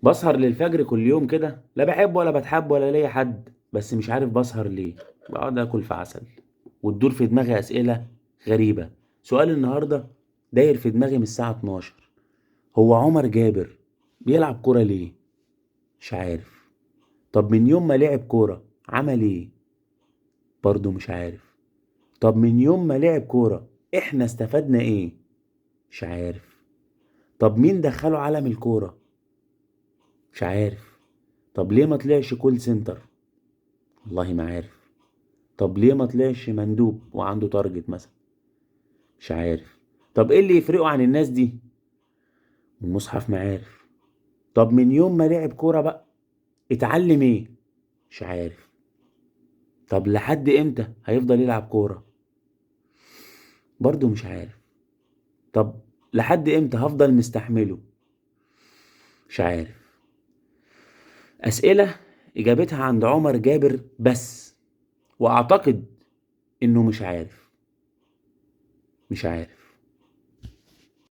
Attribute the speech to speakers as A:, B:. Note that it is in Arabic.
A: بسهر للفجر كل يوم كده، لا بحب ولا بتحب ولا ليا حد، بس مش عارف بسهر ليه. بقعد اكل في عسل وتدور في دماغي اسئله غريبه. سؤال النهارده داير في دماغي من الساعه 12. هو عمر جابر بيلعب كوره ليه؟ مش عارف. طب من يوم ما لعب كوره عمل ايه؟ برضه مش عارف. طب من يوم ما لعب كوره احنا استفدنا ايه؟ مش عارف. طب مين دخله عالم الكوره؟ مش عارف. طب ليه ما طلعش كول سنتر؟ والله ما عارف. طب ليه ما طلعش مندوب وعنده تارجت مثلا؟ مش عارف. طب ايه اللي يفرقه عن الناس دي؟ المصحف ما عارف. طب من يوم ما لعب كورة بقى اتعلم ايه؟ مش عارف. طب لحد امتى هيفضل يلعب كورة؟ برضه مش عارف. طب لحد امتى هفضل مستحمله؟ مش عارف. أسئلة إجابتها عند عمر جابر بس، وأعتقد إنه مش عارف. مش عارف.